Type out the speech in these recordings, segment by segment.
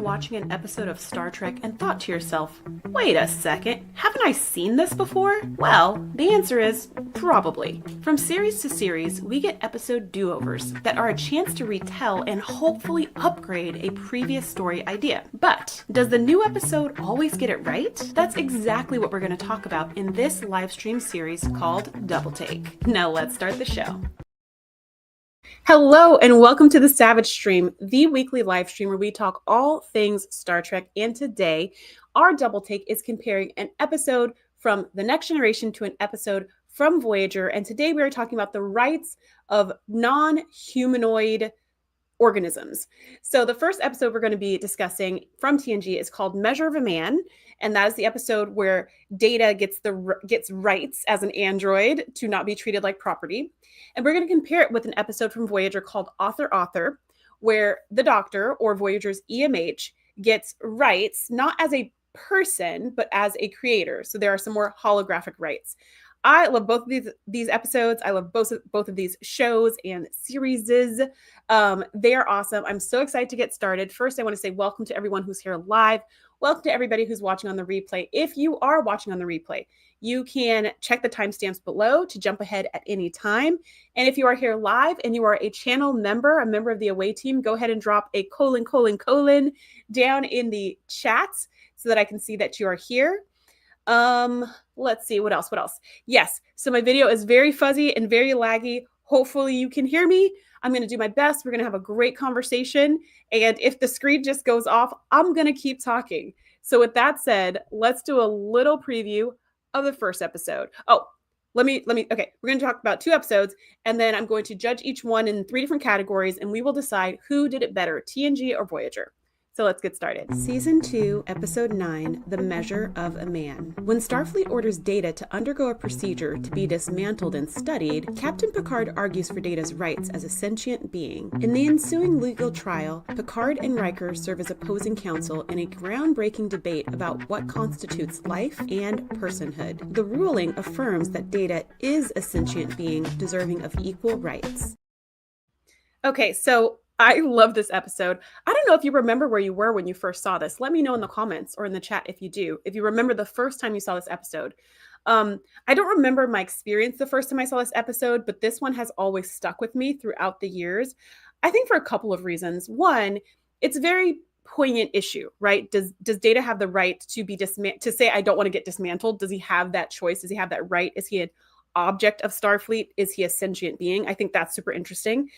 watching an episode of Star Trek and thought to yourself, wait a second, haven't I seen this before? Well, the answer is probably. From series to series, we get episode do-overs that are a chance to retell and hopefully upgrade a previous story idea. But does the new episode always get it right? That's exactly what we're going to talk about in this live stream series called Double Take. Now let's start the show. Hello and welcome to the Savage Stream, the weekly live stream where we talk all things Star Trek. And today, our double take is comparing an episode from The Next Generation to an episode from Voyager. And today we are talking about the rights of non-humanoid organisms. So the first episode we're going to be discussing from TNG is called Measure of a Man. And that is the episode where Data gets rights as an android to not be treated like property. And we're going to compare it with an episode from Voyager called Author, where the Doctor, or Voyager's EMH, gets rights not as a person, but as a creator. So there are some more holographic rights. I love both of these episodes. I love both of these shows and series. They are awesome. I'm so excited to get started. First, I want to say welcome to everyone who's here live. Welcome to everybody who's watching on the replay. If you are watching on the replay, you can check the timestamps below to jump ahead at any time. And if you are here live and you are a channel member, a member of the away team, go ahead and drop a : down in the chat so that I can see that you are here. Let's see, what else? Yes, so my video is very fuzzy and very laggy. Hopefully you can hear me. I'm going to do my best. We're going to have a great conversation. And if the screen just goes off, I'm going to keep talking. So with that said, let's do a little preview of the first episode. Oh, okay, we're going to talk about 2 episodes, and then I'm going to judge each one in 3 different categories, and we will decide who did it better, TNG or Voyager. So let's get started. Season 2, Episode 9, The Measure of a Man. When Starfleet orders Data to undergo a procedure to be dismantled and studied, Captain Picard argues for Data's rights as a sentient being. In the ensuing legal trial, Picard and Riker serve as opposing counsel in a groundbreaking debate about what constitutes life and personhood. The ruling affirms that Data is a sentient being deserving of equal rights. Okay, so I love this episode. I don't know if you remember where you were when you first saw this. Let me know in the comments or in the chat if you do. If you remember the first time you saw this episode. I don't remember my experience the first time I saw this episode, but this one has always stuck with me throughout the years. I think for a couple of reasons. One, it's a very poignant issue, right? Does Data have the right to be to say, I don't want to get dismantled? Does he have that choice? Does he have that right? Is he an object of Starfleet? Is he a sentient being? I think that's super interesting.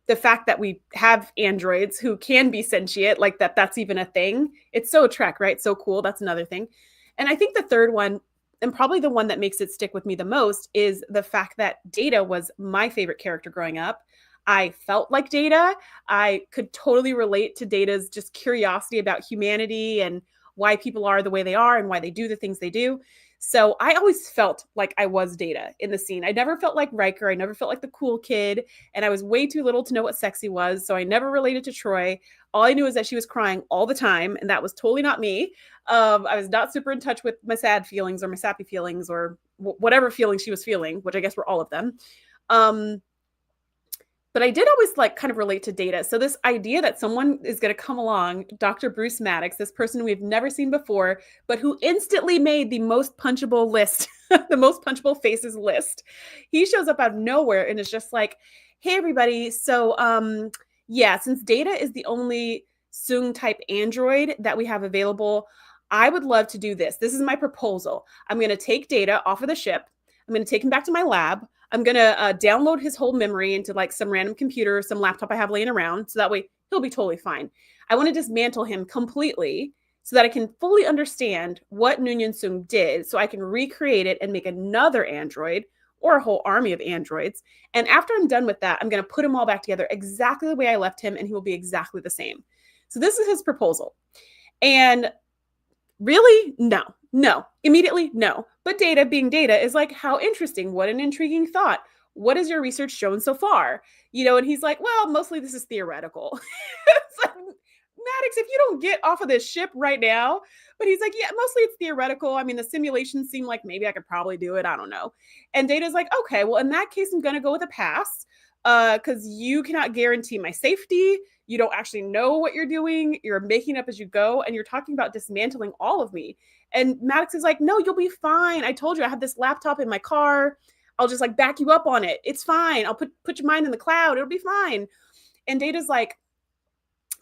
The fact that we have androids who can be sentient, like that's even a thing. It's so Trek, right? So cool. That's another thing. And I think the third one, and probably the one that makes it stick with me the most, is the fact that Data was my favorite character growing up. I felt like Data. I could totally relate to Data's just curiosity about humanity and why people are the way they are and why they do the things they do. So I always felt like I was Data in the scene. I never felt like Riker. I never felt like the cool kid. And I was way too little to know what sexy was. So I never related to Troy. All I knew is that she was crying all the time. And that was totally not me. I was not super in touch with my sad feelings or my sappy feelings or whatever feelings she was feeling, which I guess were all of them. But I did always kind of relate to Data. So this idea that someone is going to come along, Dr. Bruce Maddox, this person we've never seen before, but who instantly made the most punchable list, the most punchable faces list. He shows up out of nowhere and is just like, hey, everybody. So yeah, since Data is the only Soong type android that we have available, I would love to do this. This is my proposal. I'm going to take Data off of the ship. I'm going to take him back to my lab. I'm going to download his whole memory into some random computer, some laptop I have laying around. So that way he'll be totally fine. I want to dismantle him completely so that I can fully understand what Noonien Soong did. So I can recreate it and make another android or a whole army of androids. And after I'm done with that, I'm going to put them all back together exactly the way I left him. And he will be exactly the same. So this is his proposal. And really? No. Immediately, no. But Data, being Data, is like, how interesting. What an intriguing thought. What has your research shown so far? And he's like, well, mostly this is theoretical. It's like, Maddox, if you don't get off of this ship right now. But he's like, yeah, mostly it's theoretical. I mean, the simulations seem like maybe I could probably do it. I don't know. And Data's like, okay, well, in that case, I'm going to go with a pass. because you cannot guarantee my safety. You don't actually know what you're doing. You're making up as you go, and you're talking about dismantling all of me. And Maddox is like, no, you'll be fine. I told you I have this laptop in my car. I'll just like back you up on it. It's fine. I'll put your mind in the cloud. It'll be fine. And Data's like,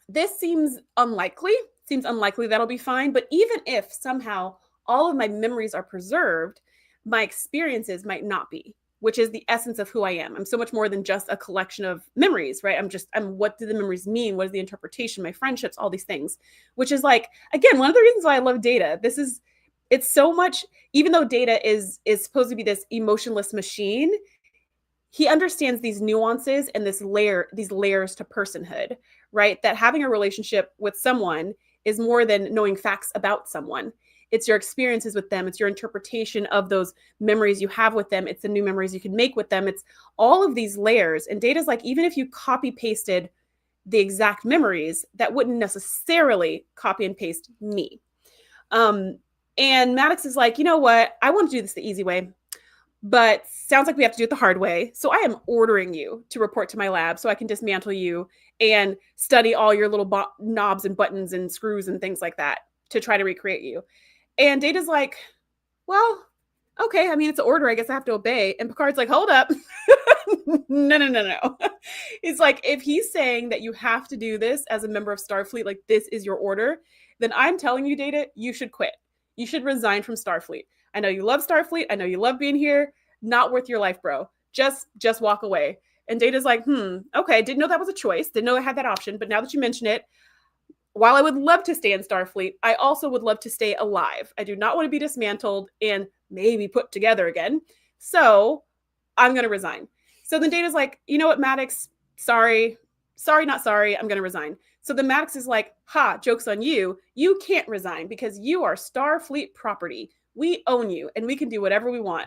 this seems unlikely. Seems unlikely that'll be fine. But even if somehow all of my memories are preserved, my experiences might not be, which is the essence of who I am. I'm so much more than just a collection of memories, right? I'm what do the memories mean? What is the interpretation? My friendships, all these things, which is like, again, one of the reasons why I love Data. It's so much, even though Data is supposed to be this emotionless machine, he understands these nuances and these layers to personhood, right? That having a relationship with someone is more than knowing facts about someone. It's your experiences with them. It's your interpretation of those memories you have with them. It's the new memories you can make with them. It's all of these layers. And Data's like, even if you copy pasted the exact memories, that wouldn't necessarily copy and paste me. And Maddox is like, you know what? I want to do this the easy way, but sounds like we have to do it the hard way. So I am ordering you to report to my lab so I can dismantle you and study all your little knobs and buttons and screws and things like that to try to recreate you. And Data's like, well, okay. I mean, it's an order. I guess I have to obey. And Picard's like, hold up. No. It's like, if he's saying that you have to do this as a member of Starfleet, like this is your order, then I'm telling you, Data, you should quit. You should resign from Starfleet. I know you love Starfleet. I know you love being here. Not worth your life, bro. Just walk away. And Data's like, okay. Didn't know that was a choice. Didn't know I had that option. But now that you mention it, while I would love to stay in Starfleet, I also would love to stay alive. I do not want to be dismantled and maybe put together again. So I'm going to resign. So then Data's like, you know what, Maddox? Sorry, not sorry. I'm going to resign. So then Maddox is like, ha, joke's on you. You can't resign because you are Starfleet property. We own you and we can do whatever we want.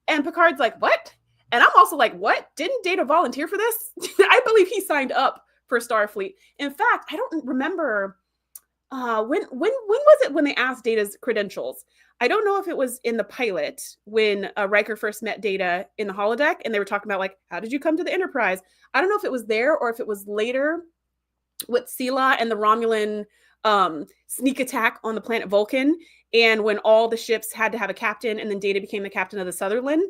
And Picard's like, what? And I'm also like, what? Didn't Data volunteer for this? I believe he signed up for Starfleet. In fact, I don't remember when was it when they asked Data's credentials. I don't know if it was in the pilot when Riker first met Data in the holodeck and they were talking about like, how did you come to the Enterprise? I don't know if it was there or if it was later with Sela and the Romulan sneak attack on the planet Vulcan, and when all the ships had to have a captain and then Data became the captain of the Sutherland,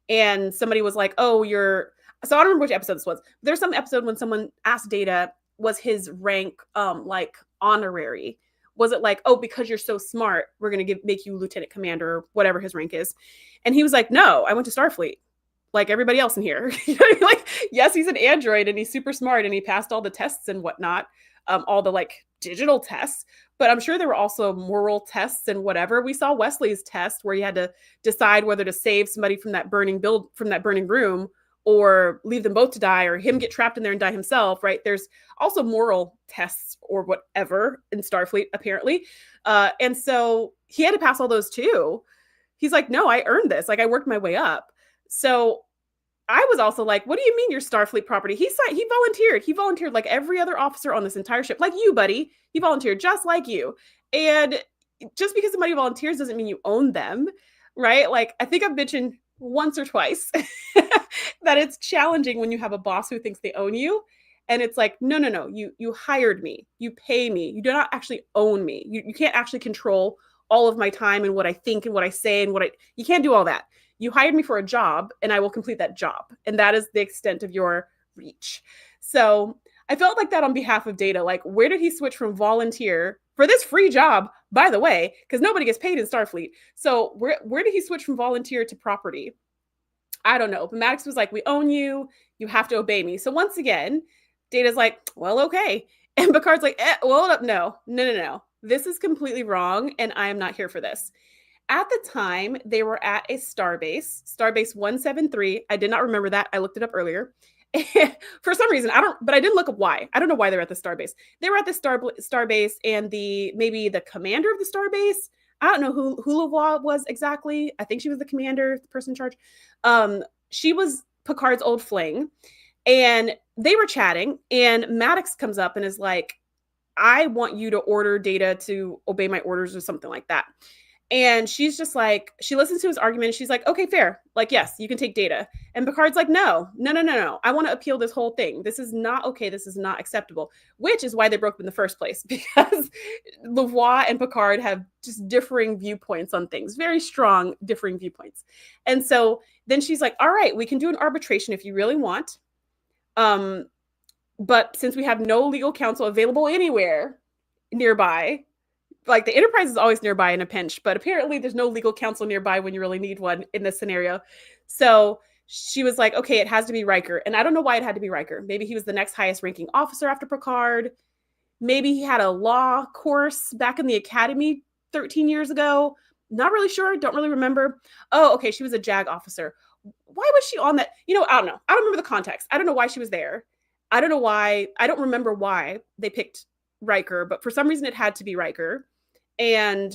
and somebody was like, oh, so I don't remember which episode this was. There's some episode when someone asked Data, was his rank like honorary? Was it like, oh, because you're so smart, we're going to make you lieutenant commander or whatever his rank is? And he was like, no, I went to Starfleet like everybody else in here. Like, yes, he's an android and he's super smart and he passed all the tests and whatnot, all the like digital tests. But I'm sure there were also moral tests and whatever. We saw Wesley's test where he had to decide whether to save somebody from that burning room or leave them both to die, or him get trapped in there and die himself, right? There's also moral tests or whatever in Starfleet, apparently. And so he had to pass all those too. He's like, no, I earned this. Like, I worked my way up. So I was also like, what do you mean you're Starfleet property? He volunteered. He volunteered like every other officer on this entire ship. Like you, buddy. He volunteered just like you. And just because somebody volunteers doesn't mean you own them, right? Like, I think I've mentioned once or twice that it's challenging when you have a boss who thinks they own you. And it's like, no, you hired me, you pay me, you do not actually own me. You can't actually control all of my time and what I think and what I say and you can't do all that. You hired me for a job and I will complete that job. And that is the extent of your reach. So I felt like that on behalf of Data. Like, where did he switch from volunteer for this free job, by the way, because nobody gets paid in Starfleet. So where did he switch from volunteer to property? I don't know. But Maddox was like, we own you. You have to obey me. So once again, Data's like, well, okay. And Picard's like, well, no. This is completely wrong. And I am not here for this. At the time, they were at a starbase 173. I did not remember that. I looked it up earlier. For some reason, but I didn't look up why. I don't know why they're at the starbase. They were at the starbase, and maybe the commander of the starbase, I don't know who Hulawa was exactly. I think she was the commander, the person in charge. She was Picard's old fling, and they were chatting, and Maddox comes up and is like, I want you to order Data to obey my orders or something like that. And she's just like, she listens to his argument and she's like, okay, fair. Like, yes, you can take Data. And Picard's like, no. I want to appeal this whole thing. This is not okay. This is not acceptable, which is why they broke up in the first place, because LeVoy and Picard have just differing viewpoints on things, very strong differing viewpoints. And so then she's like, all right, we can do an arbitration if you really want. But since we have no legal counsel available anywhere nearby, like the Enterprise is always nearby in a pinch, but apparently there's no legal counsel nearby when you really need one in this scenario. So she was like, okay, it has to be Riker. And I don't know why it had to be Riker. Maybe he was the next highest ranking officer after Picard. Maybe he had a law course back in the academy 13 years ago. Not really sure. Don't really remember. Oh, okay. She was a JAG officer. Why was she on that? You know, I don't know. I don't remember the context. I don't know why she was there. I don't know why. I don't remember why they picked Riker, but for some reason it had to be Riker. And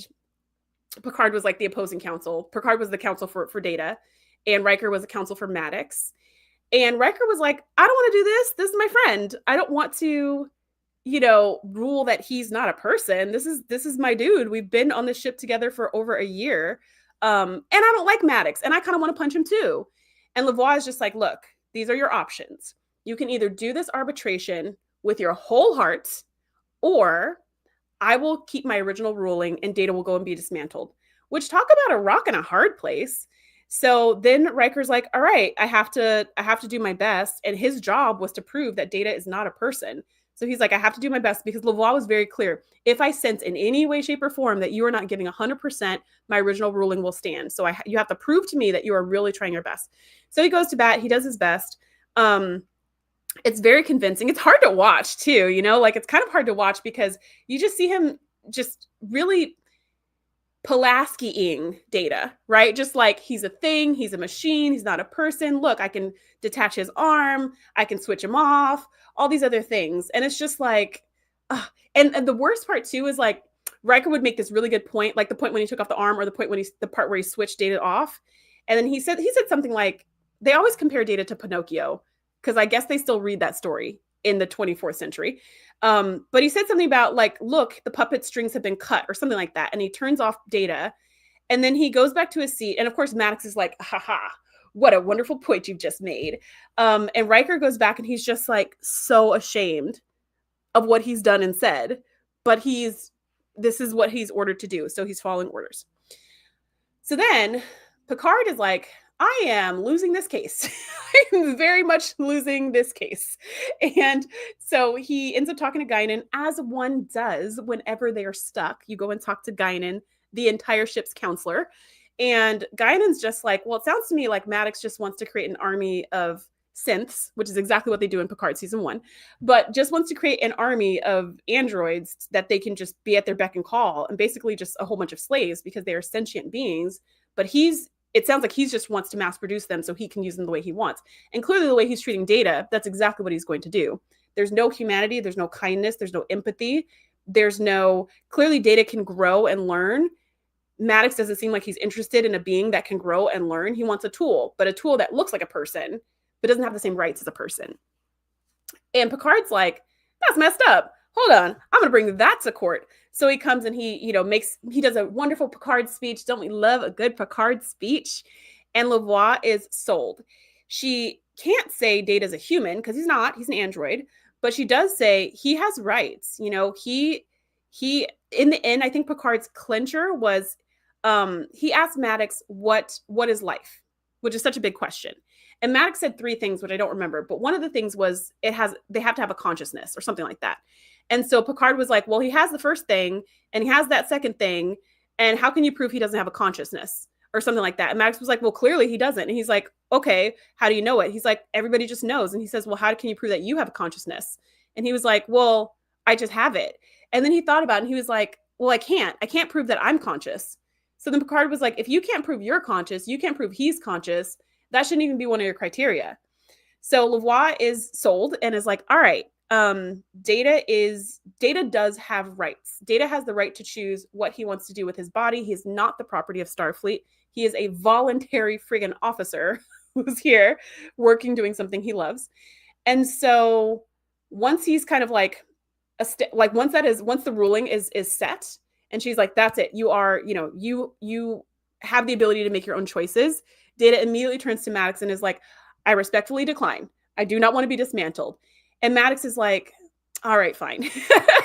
Picard was like the opposing counsel. Picard was the counsel for Data, and Riker was the counsel for Maddox. And Riker was like, I don't want to do this. This is my friend. I don't want to, you know, rule that he's not a person. This is my dude. We've been on this ship together for over a year. And I don't like Maddox, and I kind of want to punch him too. And LeVoy is just like, look, these are your options. You can either do this arbitration with your whole heart, or I will keep my original ruling and Data will go and be dismantled. Which, talk about a rock and a hard place. So then Riker's like, all right, I have to do my best. And his job was to prove that Data is not a person. So he's like, I have to do my best, because LeVoy was very clear. If I sense in any way, shape, or form that you are not giving 100%, my original ruling will stand. So you have to prove to me that you are really trying your best. So he goes to bat. He does his best. It's very convincing. It's hard to watch too, you know, like it's kind of hard to watch because you just see him just really Pulaski-ing Data, right? Just like he's a thing, he's a machine, he's not a person. Look, I can detach his arm, I can switch him off, all these other things. And it's just like, and the worst part too is like Riker would make this really good point, like the point when he took off the arm, or the point when the part where he switched Data off. And then he said something like, they always compare Data to Pinocchio, because I guess they still read that story in the 24th century. But he said something about like, look, the puppet strings have been cut or something like that. And he turns off Data, and then he goes back to his seat. And of course, Maddox is like, haha, what a wonderful point you've just made. And Riker goes back and he's just like so ashamed of what he's done and said, but this is what he's ordered to do. So he's following orders. So then Picard is like, I am losing this case. I'm very much losing this case. And so he ends up talking to Guinan, as one does whenever they are stuck. You go and talk to Guinan, the entire ship's counselor. And Guinan's just like, well, it sounds to me like Maddox just wants to create an army of synths, which is exactly what they do in Picard season 1, but just wants to create an army of androids that they can just be at their beck and call, and basically just a whole bunch of slaves, because they are sentient beings. But it sounds like he just wants to mass produce them so he can use them the way he wants. And clearly the way he's treating Data, that's exactly what he's going to do. There's no humanity. There's no kindness. There's no empathy. Clearly Data can grow and learn. Maddox doesn't seem like he's interested in a being that can grow and learn. He wants a tool, but a tool that looks like a person, but doesn't have the same rights as a person. And Picard's like, that's messed up. Hold on, I'm gonna bring that to court. So he comes and he does a wonderful Picard speech. Don't we love a good Picard speech? And LeVoy is sold. She can't say Data's a human, because he's not. He's an android. But she does say he has rights. You know, he in the end, I think Picard's clincher was he asked Maddox what is life, which is such a big question. And Maddox said 3 things, which I don't remember. But one of the things was they have to have a consciousness or something like that. And so Picard was like, well, he has the first thing and he has that second thing. And how can you prove he doesn't have a consciousness or something like that? And Maddox was like, well, clearly he doesn't. And he's like, okay, how do you know it? He's like, everybody just knows. And he says, well, how can you prove that you have a consciousness? And he was like, well, I just have it. And then he thought about it and he was like, well, I can't prove that I'm conscious. So then Picard was like, if you can't prove you're conscious, you can't prove he's conscious. That shouldn't even be one of your criteria. So LeVoy is sold and is like, all right, Data does have rights. Data has the right to choose what he wants to do with his body. He is not the property of Starfleet. He is a voluntary friggin' officer who's here working, doing something he loves. And so once he's kind of like, once the ruling is set And she's like, that's it. You are, you have the ability to make your own choices. Data immediately turns to Maddox and is like, I respectfully decline. I do not want to be dismantled. And Maddox is like, all right, fine.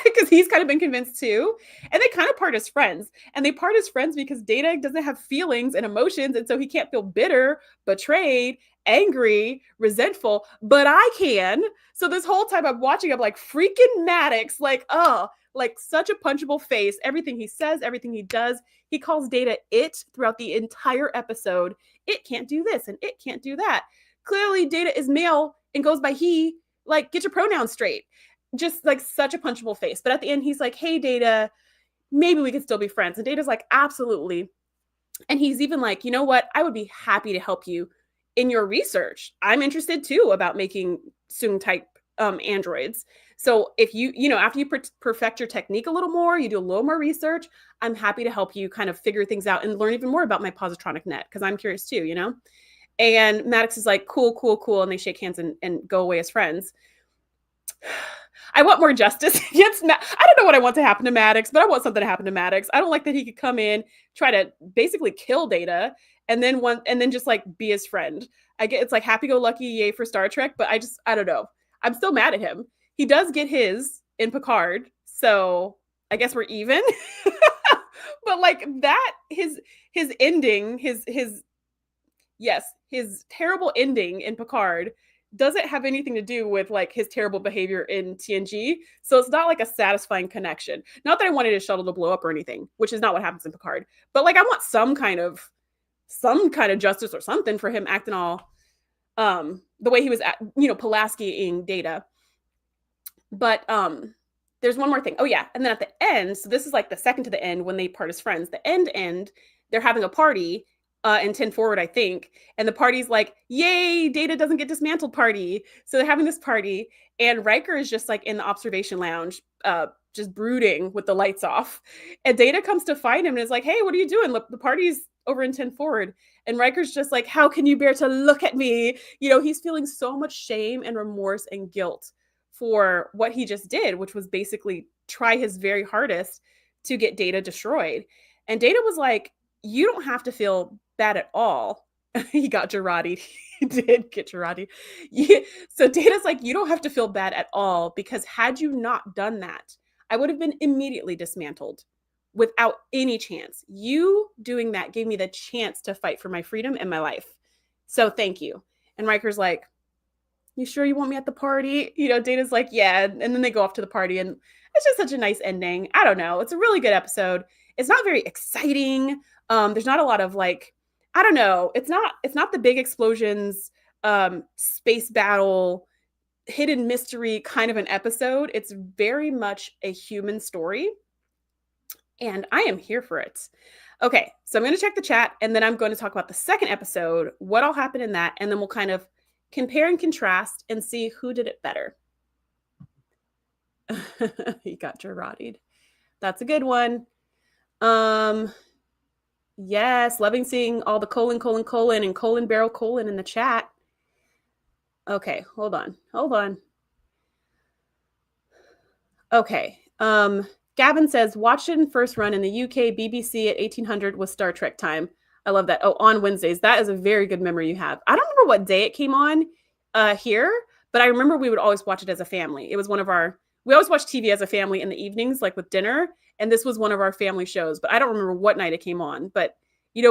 Because he's kind of been convinced too. And they kind of part as friends. And they part as friends because Data doesn't have feelings and emotions. And so he can't feel bitter, betrayed, angry, resentful, but I can. So this whole time I'm watching, I'm like, freaking Maddox, like, oh, like such a punchable face. Everything he says, everything he does, he calls Data it throughout the entire episode. It can't do this and it can't do that. Clearly, Data is male and goes by he. Like, get your pronouns straight. Just like such a punchable face. But at the end, he's like, hey, Data, maybe we could still be friends. And Data's like, absolutely. And he's even like, you know what? I would be happy to help you in your research. I'm interested too about making Sung type androids. So if after you perfect your technique a little more, you do a little more research, I'm happy to help you kind of figure things out and learn even more about my positronic net because I'm curious too, And Maddox is like, cool, cool, cool. And they shake hands and go away as friends. I want more justice. I don't know what I want to happen to Maddox, but I want something to happen to Maddox. I don't like that he could come in, try to basically kill Data, and then just like be his friend. I get it's like happy-go-lucky, yay for Star Trek, but I don't know. I'm still mad at him. He does get his in Picard, so I guess we're even. But like that, his ending, his terrible ending in Picard doesn't have anything to do with like his terrible behavior in TNG. So it's not like a satisfying connection. Not that I wanted his shuttle to blow up or anything, which is not what happens in Picard. But like I want some kind of justice or something for him acting all the way he was Pulaski-ing Data. But there's one more thing. Oh yeah, and then at the end, so this is like the second to the end when they part as friends. The end, they're having a party in 10 Forward, I think. And the party's like, yay, Data doesn't get dismantled party. So they're having this party. And Riker is just like in the observation lounge, just brooding with the lights off. And Data comes to find him and is like, hey, what are you doing? Look, the party's over in 10 Forward. And Riker's just like, how can you bear to look at me? He's feeling so much shame and remorse and guilt for what he just did, which was basically try his very hardest to get Data destroyed. And Data was like, you don't have to feel bad at all. He got Gerardi. He did get Gerardi. Yeah. So Data's like, you don't have to feel bad at all because had you not done that, I would have been immediately dismantled without any chance. You doing that gave me the chance to fight for my freedom and my life. So thank you. And Riker's like, you sure you want me at the party? Data's like, yeah. And then they go off to the party and it's just such a nice ending. I don't know. It's a really good episode. It's not very exciting. There's not a lot of like, I don't know. It's not the big explosions, space battle, hidden mystery kind of an episode. It's very much a human story. And I am here for it. Okay, so I'm going to check the chat and then I'm going to talk about the second episode, what all happened in that, and then we'll kind of compare and contrast and see who did it better. He got Gerardi'd. That's a good one. Yes, loving seeing all the colon and colon barrel colon in the chat. Okay, hold on. Okay. Gavin says, watched it in first run in the UK BBC at 1800 with Star Trek time. I love that. Oh, on Wednesdays. That is a very good memory you have. I don't remember what day it came on here, but I remember we would always watch it as a family. It was we always watched TV as a family in the evenings, like with dinner. And this was one of our family shows, but I don't remember what night it came on. But,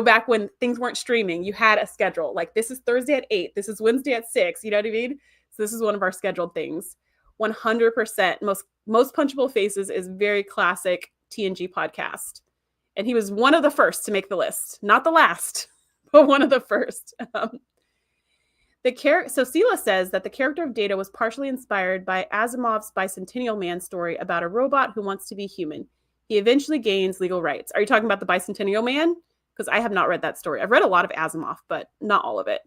back when things weren't streaming, you had a schedule. Like this is Thursday at 8. This is Wednesday at 6. You know what I mean? So this is one of our scheduled things. 100%. Most punchable faces is very classic TNG podcast. And he was one of the first to make the list. Not the last, but one of the first. So Sela says that the character of Data was partially inspired by Asimov's Bicentennial Man story about a robot who wants to be human. He eventually gains legal rights. Are you talking about the Bicentennial Man? Because I have not read that story. I've read a lot of Asimov, but not all of it.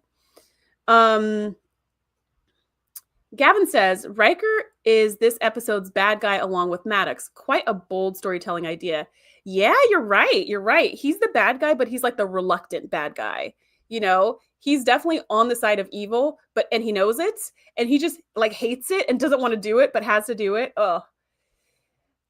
Gavin says, Riker is this episode's bad guy along with Maddox. Quite a bold storytelling idea. Yeah, you're right. He's the bad guy, but he's like the reluctant bad guy. He's definitely on the side of evil, and he knows it, and he just like hates it and doesn't want to do it, but has to do it. Ugh.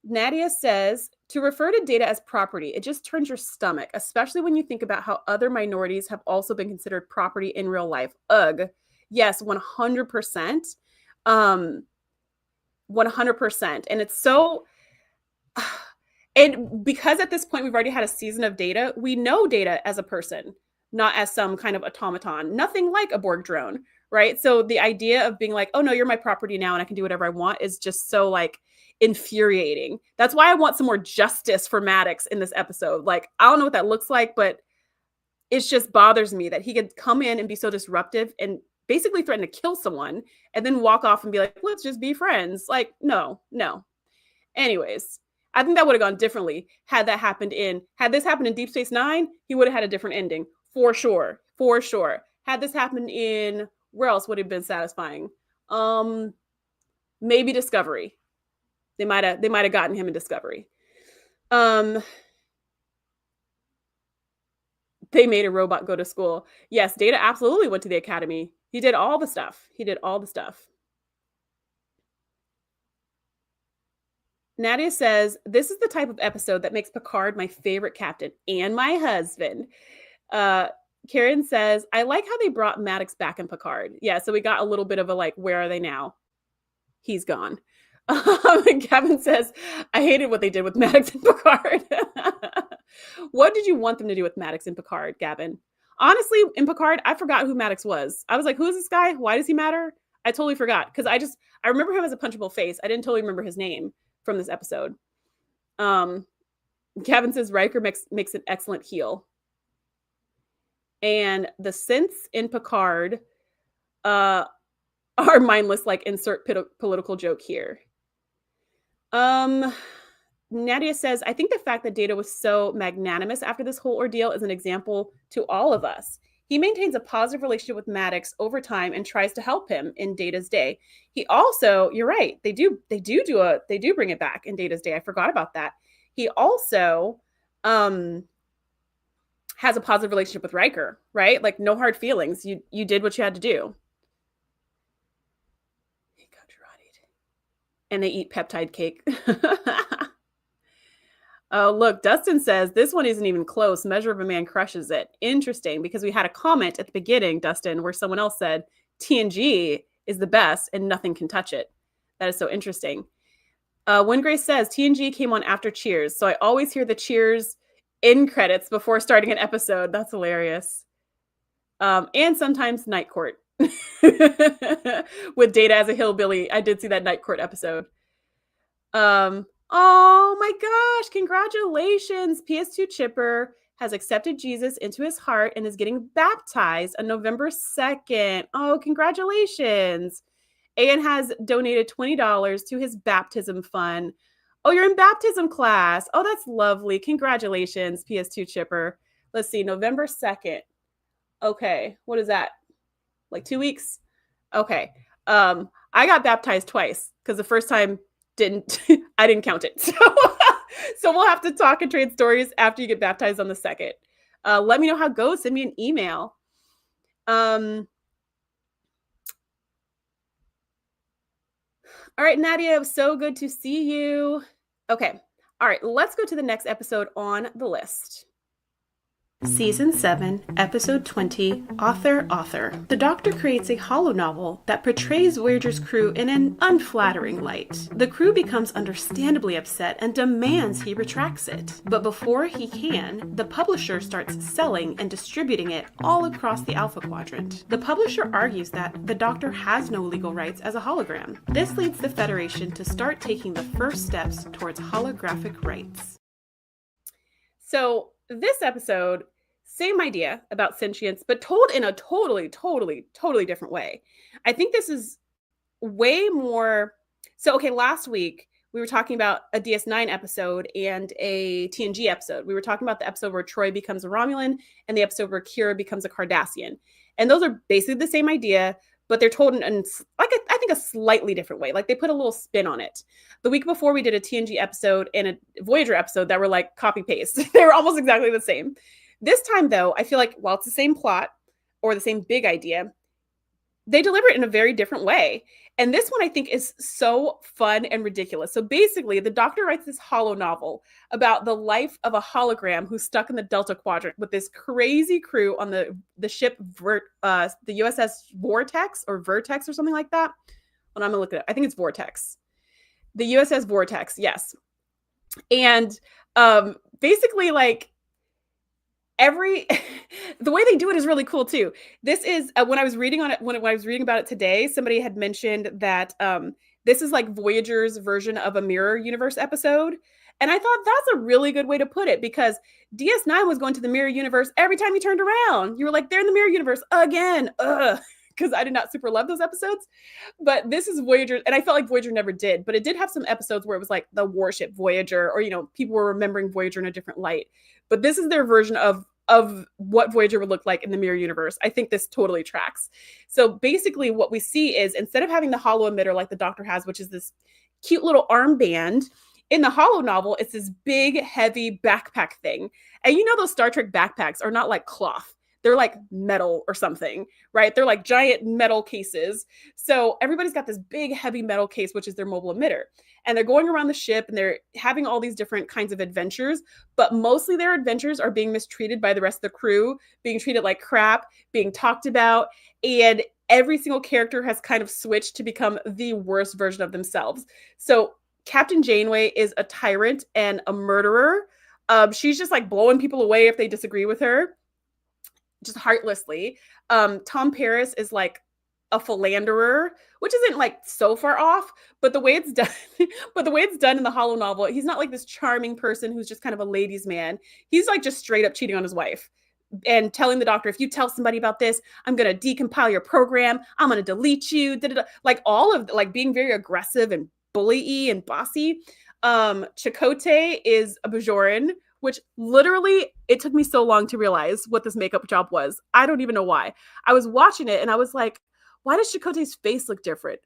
Nadia says, To refer to Data as property, it just turns your stomach, especially when you think about how other minorities have also been considered property in real life. Ugh. Yes, 100%. 100%. And it's so... And because at this point we've already had a season of Data, we know Data as a person, not as some kind of automaton, nothing like a Borg drone, right? So the idea of being like, oh no, you're my property now and I can do whatever I want is just so like infuriating. That's why I want some more justice for Maddox in this episode. Like, I don't know what that looks like, but it just bothers me that he could come in and be so disruptive and basically threaten to kill someone and then walk off and be like, let's just be friends. Like, no. Anyways, I think that would have gone differently had this happened in Deep Space Nine, he would have had a different ending for sure. Had this happened in, where else would it have been satisfying? Maybe Discovery. They might have gotten him in Discovery. They made a robot go to school. Yes, Data absolutely went to the academy. He did all the stuff. Nadia says, this is the type of episode that makes Picard my favorite captain and my husband. Karen says, I like how they brought Maddox back in Picard. Yeah, so we got a little bit of a like, where are they now? He's gone. Gavin says, I hated what they did with Maddox and Picard. What did you want them to do with Maddox and Picard, Gavin? Honestly, in Picard, I forgot who Maddox was. I was like, who is this guy? Why does he matter? I totally forgot because I remember him as a punchable face. I didn't totally remember his name from this episode. Gavin says Riker makes an excellent heel. And the synths in Picard are mindless, like insert political joke here. Nadia says, I think the fact that Data was so magnanimous after this whole ordeal is an example to all of us. He maintains a positive relationship with Maddox over time and tries to help him in Data's day. He also, you're right, they do bring it back in Data's day. I forgot about that. He also has a positive relationship with Riker, right? Like no hard feelings. You did what you had to do. He got karate. And they eat peptide cake. Oh, look, Dustin says, this one isn't even close. Measure of a Man crushes it. Interesting, because we had a comment at the beginning, Dustin, where someone else said, TNG is the best and nothing can touch it. That is so interesting. Wingrace says, TNG came on after Cheers, so I always hear the Cheers in credits before starting an episode. That's hilarious. And sometimes Night Court. With Data as a hillbilly. I did see that Night Court episode. Oh my gosh, congratulations. PS2 Chipper has accepted Jesus into his heart and is getting baptized on November 2nd. Oh, congratulations. Ian has donated $20 to his baptism fund. Oh, you're in baptism class. Oh, that's lovely. Congratulations, PS2 Chipper. Let's see, November 2nd. Okay, what is that? Like 2 weeks? Okay. I got baptized twice because the first time I didn't count it. So we'll have to talk and trade stories after you get baptized on the 2nd. Let me know how it goes. Send me an email. All right, Nadia, it was so good to see you. Okay. All right, let's go to the next episode on the list. Season 7, Episode 20, Author. The Doctor creates a holo-novel that portrays Voyager's crew in an unflattering light. The crew becomes understandably upset and demands he retracts it. But before he can, the publisher starts selling and distributing it all across the Alpha Quadrant. The publisher argues that the Doctor has no legal rights as a hologram. This leads the Federation to start taking the first steps towards holographic rights. So, this episode, same idea about sentience, but told in a totally different way. I think this is way more. So, okay, last week we were talking about a DS9 episode and a TNG episode. We were talking about the episode where Troy becomes a Romulan and the episode where Kira becomes a Cardassian. And those are basically the same idea, but they're told in like I think a slightly different way. Like they put a little spin on it. The week before we did a TNG episode and a Voyager episode that were like copy paste. They were almost exactly the same. This time though, I feel like while it's the same plot or the same big idea, they deliver it in a very different way. And this one I think is so fun and ridiculous. So basically, the Doctor writes this holo novel about the life of a hologram who's stuck in the Delta Quadrant with this crazy crew on the ship, the USS Vortex or Vertex or something like that. Well, I'm gonna look it up. I think it's Vortex. The USS Vortex, yes. And basically, like, the way they do it is really cool too. This is when I was reading on it, when I was reading about it today, somebody had mentioned that this is like Voyager's version of a mirror universe episode. And I thought that's a really good way to put it, because DS9 was going to the mirror universe every time you turned around. You were like, they're in the mirror universe again. Because I did not super love those episodes. But this is Voyager, and I felt like Voyager never did, but it did have some episodes where it was like the warship Voyager, or, you know, people were remembering Voyager in a different light. But this is their version of what Voyager would look like in the mirror universe. I think this totally tracks. So basically what we see is, instead of having the holo emitter like the Doctor has, which is this cute little armband, in the holo novel, it's this big, heavy backpack thing. And you know, those Star Trek backpacks are not like cloth. They're like metal or something, right? They're like giant metal cases. So everybody's got this big, heavy metal case, which is their mobile emitter. And they're going around the ship and they're having all these different kinds of adventures, but mostly their adventures are being mistreated by the rest of the crew, being treated like crap, being talked about. And every single character has kind of switched to become the worst version of themselves. So Captain Janeway is a tyrant and a murderer. She's just like blowing people away if they disagree with her, just heartlessly. Tom Paris is like a philanderer, which isn't like so far off, but the way it's done, in the holo novel, he's not like this charming person who's just kind of a ladies' man. He's like just straight up cheating on his wife and telling the Doctor, if you tell somebody about this, I'm going to decompile your program. I'm going to delete you. Like all of like being very aggressive and bully-y and bossy. Chakotay is a Bajoran, which literally, it took me so long to realize what this makeup job was. I don't even know why. I was watching it and I was like, why does Chakotay's face look different?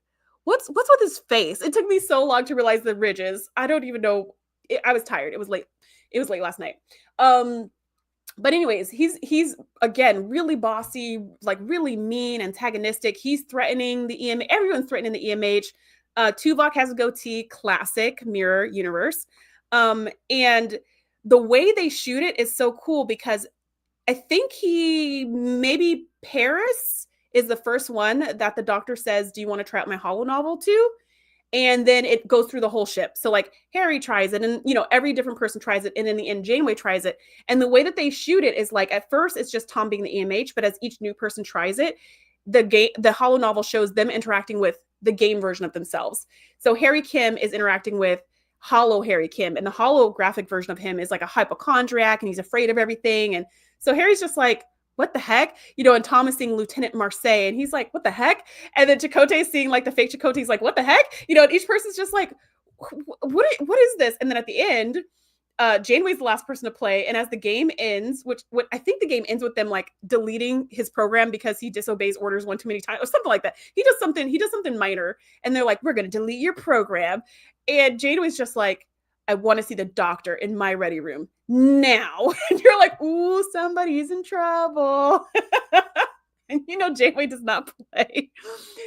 What's with his face? It took me so long to realize the ridges. I don't even know. I was tired. It was late. It was late last night. But anyways, he's again really bossy, like really mean, antagonistic. He's threatening the EMH. Everyone's threatening the EMH. Tuvok has a goatee, classic mirror universe. And the way they shoot it is so cool, because I think maybe Paris is the first one that the Doctor says, do you want to try out my holo novel too? And then it goes through the whole ship. So like Harry tries it, and, you know, every different person tries it. And in the end, Janeway tries it. And the way that they shoot it is like, at first it's just Tom being the EMH, but as each new person tries it, the holo novel shows them interacting with the game version of themselves. So Harry Kim is interacting with holo Harry Kim, and the holographic version of him is like a hypochondriac, and he's afraid of everything. And so Harry's just like, what the heck? You know, and Tom is seeing Lieutenant Marseille, and he's like, what the heck? And then Chakotay is seeing like the fake Chakotay, he's like, what the heck? You know, and each person's just like, what is this? And then at the end, Janeway's the last person to play. And as the game ends, which I think the game ends with them like deleting his program because he disobeys orders one too many times or something like that. He does something minor, and they're like, we're going to delete your program. And Janeway's just like, I want to see the Doctor in my ready room now. And you're like, ooh, somebody's in trouble. And you know, Janeway does not play.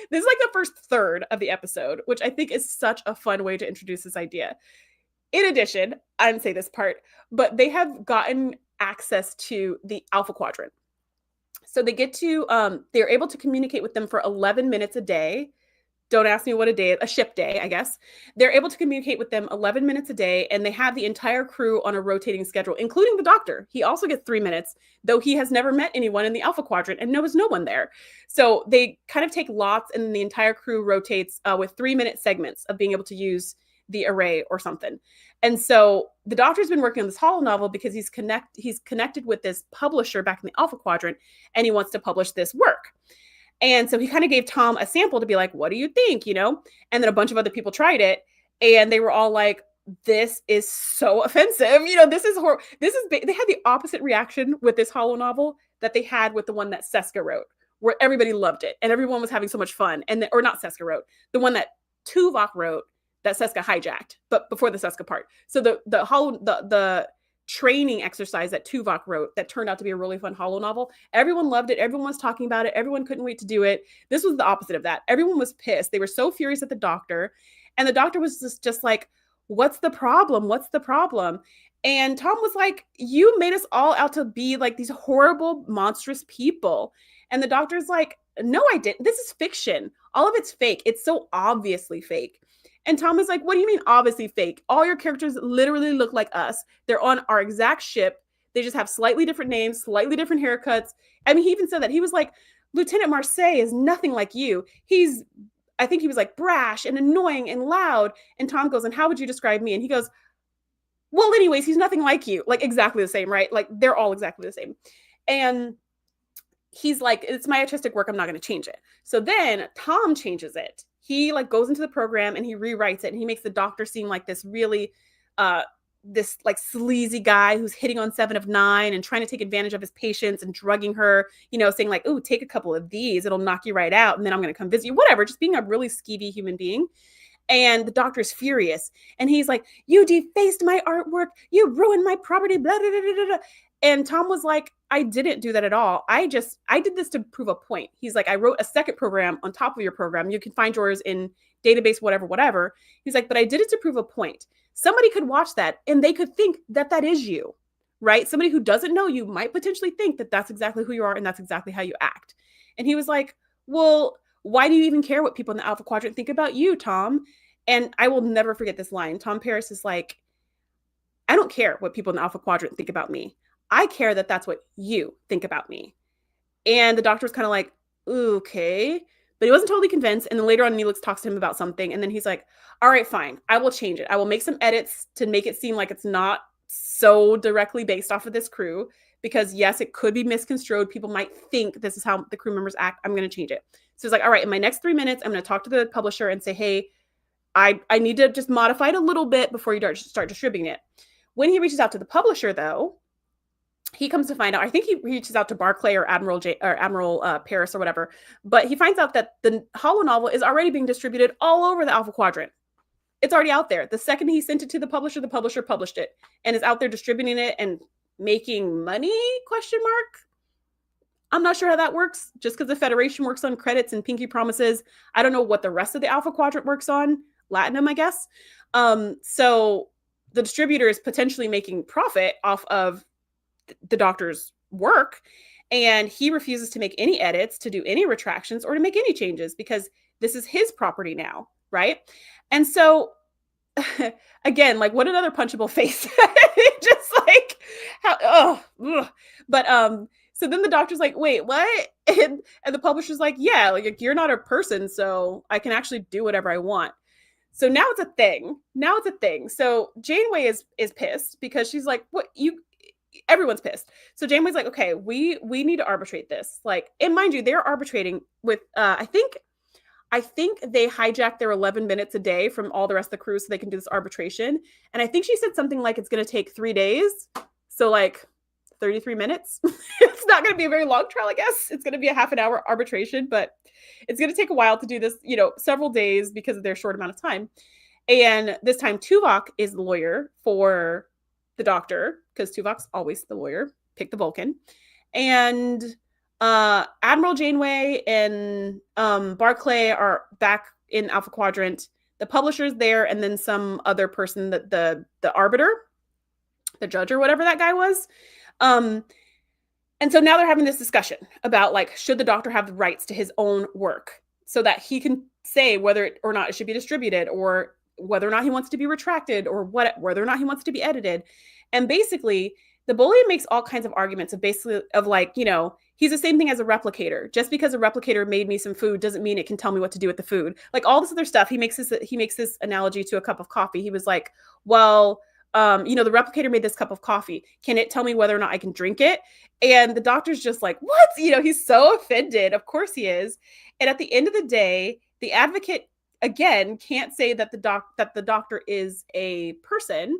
This is like the first third of the episode, which I think is such a fun way to introduce this idea. In addition, I didn't say this part, but they have gotten access to the Alpha Quadrant. So they get to, they're able to communicate with them for 11 minutes a day. Don't ask me what a ship day, I guess. They're able to communicate with them 11 minutes a day, and they have the entire crew on a rotating schedule, including the Doctor. He also gets 3 minutes, though he has never met anyone in the Alpha Quadrant and knows no one there. So they kind of take lots, and the entire crew rotates with 3-minute segments of being able to use the array or something. And so the Doctor's been working on this holo novel because he's connected with this publisher back in the Alpha Quadrant, and he wants to publish this work. And so he kind of gave Tom a sample to be like, what do you think? You know? And then a bunch of other people tried it, and they were all like, this is so offensive. You know, this is horrible. They had the opposite reaction with this holo novel that they had with the one that Seska wrote, where everybody loved it and everyone was having so much fun. Or not Seska wrote, the one that Tuvok wrote that Seska hijacked, but before the Seska part. So the training exercise that Tuvok wrote that turned out to be a really fun holo novel. Everyone loved it. Everyone was talking about it. Everyone couldn't wait to do it. This was the opposite of that. Everyone was pissed. They were so furious at the doctor. And the doctor was just like, what's the problem? What's the problem? And Tom was like, you made us all out to be like these horrible, monstrous people. And the doctor's like, no, I didn't. This is fiction. All of it's fake. It's so obviously fake. And Tom is like, what do you mean obviously fake? All your characters literally look like us. They're on our exact ship. They just have slightly different names, slightly different haircuts. I mean, he even said that. He was like, Lieutenant Marseille is nothing like you. I think he was like brash and annoying and loud. And Tom goes, and how would you describe me? And he goes, well, anyways, he's nothing like you. Like exactly the same, right? Like they're all exactly the same. And he's like, it's my artistic work. I'm not going to change it. So then Tom changes it. He like goes into the program and he rewrites it, and he makes the doctor seem like this really, this like sleazy guy who's hitting on 7 of 9 and trying to take advantage of his patients and drugging her, you know, saying like, "Ooh, take a couple of these. It'll knock you right out. And then I'm going to come visit you," whatever, just being a really skeevy human being. And the doctor is furious. And he's like, you defaced my artwork. You ruined my property. Blah, blah, blah, blah, blah. And Tom was like, I didn't do that at all. I did this to prove a point. He's like, I wrote a second program on top of your program. You can find yours in database, whatever. He's like, but I did it to prove a point. Somebody could watch that and they could think that that is you, right? Somebody who doesn't know you might potentially think that that's exactly who you are and that's exactly how you act. And he was like, well, why do you even care what people in the Alpha Quadrant think about you, Tom? And I will never forget this line. Tom Paris is like, I don't care what people in the Alpha Quadrant think about me. I care that that's what you think about me. And the doctor was kind of like, okay. But he wasn't totally convinced. And then later on, Neelix talks to him about something. And then he's like, all right, fine. I will change it. I will make some edits to make it seem like it's not so directly based off of this crew. Because yes, it could be misconstrued. People might think this is how the crew members act. I'm going to change it. So he's like, all right, in my next 3 minutes, I'm going to talk to the publisher and say, hey, I need to just modify it a little bit before you start distributing it. When he reaches out to the publisher, though, he comes to find out, I think he reaches out to Barclay or Admiral Paris or whatever, but he finds out that the holo novel is already being distributed all over the Alpha Quadrant. It's already out there. The second he sent it to the publisher published it and is out there distributing it and making money, ? I'm not sure how that works. Just because the Federation works on credits and pinky promises, I don't know what the rest of the Alpha Quadrant works on. Latinum, I guess. So the distributor is potentially making profit off of the doctor's work, and he refuses to make any edits, to do any retractions, or to make any changes because this is his property now, right? And so again, like what another punchable face. Just like how but so then the doctor's like, wait, what? And the publisher's like, yeah, like you're not a person, so I can actually do whatever I want. So now it's a thing. So Janeway is pissed because she's like, everyone's pissed. So Janeway's like, okay, we need to arbitrate this. Like, and mind you, they're arbitrating with, I think they hijacked their 11 minutes a day from all the rest of the crew so they can do this arbitration. And I think she said something like, it's going to take 3 days. So like 33 minutes. It's not going to be a very long trial, I guess. It's going to be a half an hour arbitration, but it's going to take a while to do this, several days because of their short amount of time. And this time Tuvok is the lawyer for the doctor, because Tuvok's always the lawyer. Pick the Vulcan. And Admiral Janeway and Barclay are back in Alpha Quadrant. The publisher's there, and then some other person, that the arbiter, the judge or whatever that guy was. And so now they're having this discussion about like, should the doctor have the rights to his own work so that he can say whether or not it should be distributed, or whether or not he wants to be retracted, or whether or not he wants to be edited. And basically the Bolian makes all kinds of arguments of like, he's the same thing as a replicator. Just because a replicator made me some food doesn't mean it can tell me what to do with the food. Like all this other stuff. He makes this analogy to a cup of coffee. He was like, well, the replicator made this cup of coffee. Can it tell me whether or not I can drink it? And the doctor's just like, what? He's so offended. Of course he is. And at the end of the day, the advocate, again, can't say that the doctor is a person,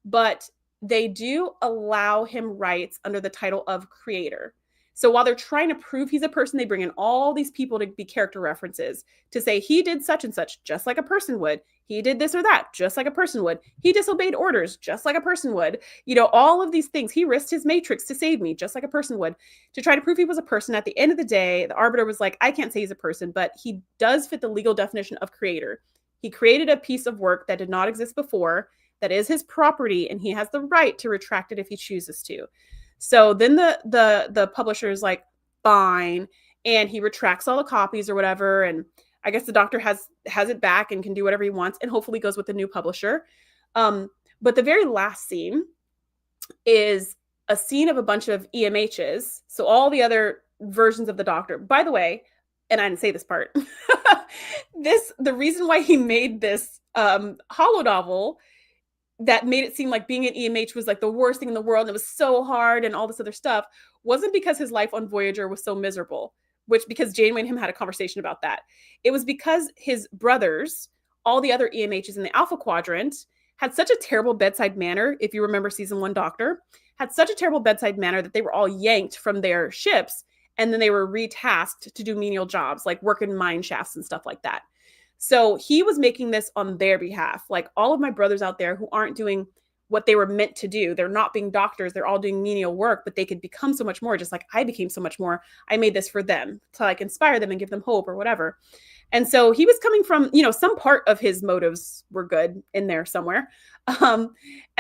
but they do allow him rights under the title of creator. So while they're trying to prove he's a person, they bring in all these people to be character references to say he did such and such, just like a person would. He did this or that, just like a person would. He disobeyed orders, just like a person would. You know, all of these things. He risked his matrix to save me, just like a person would, to try to prove he was a person. At the end of the day, the arbiter was like, I can't say he's a person, but he does fit the legal definition of creator. He created a piece of work that did not exist before, that is his property, and he has the right to retract it if he chooses to. So then the publisher is like, fine, and he retracts all the copies or whatever, and I guess the doctor has it back and can do whatever he wants, and hopefully goes with the new publisher. But the very last scene is a scene of a bunch of EMHs, so all the other versions of the doctor. By the way, and I didn't say this part, the reason why he made this holo novel that made it seem like being an EMH was like the worst thing in the world, and it was so hard and all this other stuff, wasn't because his life on Voyager was so miserable, which because Janeway and him had a conversation about that. It was because his brothers, all the other EMHs in the Alpha Quadrant, had such a terrible bedside manner. If you remember season 1 Doctor, had such a terrible bedside manner that they were all yanked from their ships, and then they were retasked to do menial jobs like work in mine shafts and stuff like that. So he was making this on their behalf. Like, all of my brothers out there who aren't doing what they were meant to do. They're not being doctors. They're all doing menial work, but they could become so much more, just like I became so much more. I made this for them to like inspire them and give them hope or whatever. And so he was coming from, you know, some part of his motives were good in there somewhere. And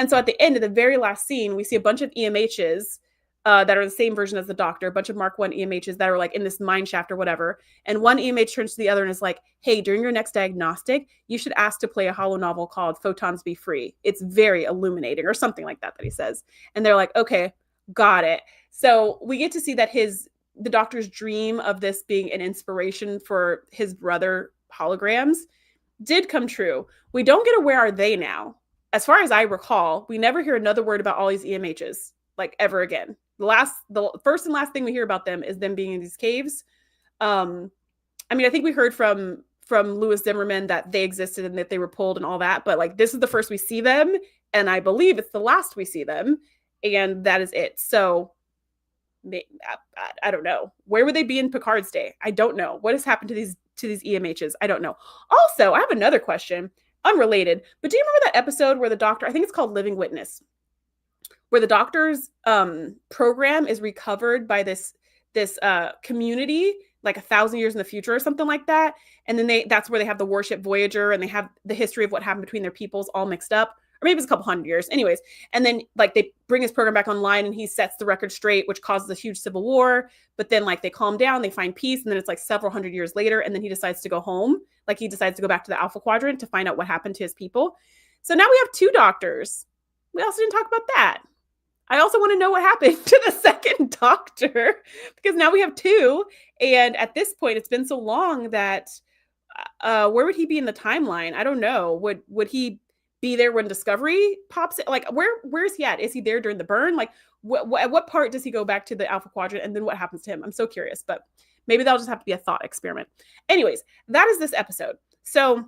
so at the end of the very last scene, we see a bunch of EMHs that are the same version as the doctor, a bunch of Mark 1 EMHs that are like in this mine shaft or whatever. And one EMH turns to the other and is like, hey, during your next diagnostic, you should ask to play a holo novel called Photons Be Free. It's very illuminating, or something like that he says. And they're like, okay, got it. So we get to see that the doctor's dream of this being an inspiration for his brother holograms did come true. We don't get a where are they now. As far as I recall, we never hear another word about all these EMHs like ever again. The first and last thing we hear about them is them being in these caves. I mean, I think we heard from Louis Zimmerman that they existed and that they were pulled and all that, but like this is the first we see them, and I believe it's the last we see them, and that is it. So I don't know. Where would they be in Picard's day? I don't know. What has happened to these EMHs? I don't know. Also, I have another question, unrelated, but do you remember that episode where the doctor, I think it's called Living Witness, where the doctor's program is recovered by this community like 1,000 years in the future or something like that, and then that's where they have the warship Voyager, and they have the history of what happened between their peoples all mixed up, or maybe it's a couple hundred years, anyways. And then like they bring his program back online, and he sets the record straight, which causes a huge civil war. But then like they calm down, they find peace, and then it's like several hundred years later, and then he decides to go home. Like he decides to go back to the Alpha Quadrant to find out what happened to his people. So now we have 2 doctors. We also didn't talk about that. I also want to know what happened to the second doctor, because now we have 2. And at this point, it's been so long that where would he be in the timeline? I don't know. Would he be there when Discovery pops in? Like, where's he at? Is he there during the burn? Like, at what part does he go back to the Alpha Quadrant, and then what happens to him? I'm so curious, but maybe that'll just have to be a thought experiment. Anyways, that is this episode. So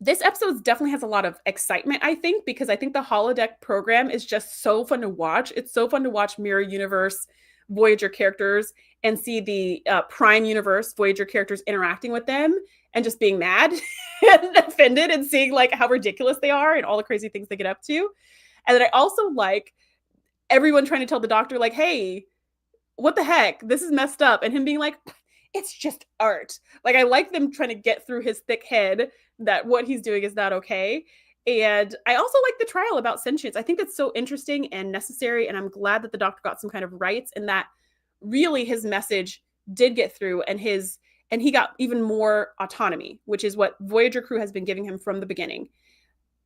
this episode definitely has a lot of excitement, I think, because I think the holodeck program is just so fun to watch. It's so fun to watch Mirror Universe Voyager characters and see the Prime Universe Voyager characters interacting with them and just being mad and offended and seeing like how ridiculous they are and all the crazy things they get up to. And then I also like everyone trying to tell the doctor like, hey, what the heck? This is messed up. And him being like, it's just art. Like, I like them trying to get through his thick head that what he's doing is not okay. And I also like the trial about sentience. I think that's so interesting and necessary. And I'm glad that the doctor got some kind of rights, and that really his message did get through, and he got even more autonomy, which is what Voyager crew has been giving him from the beginning.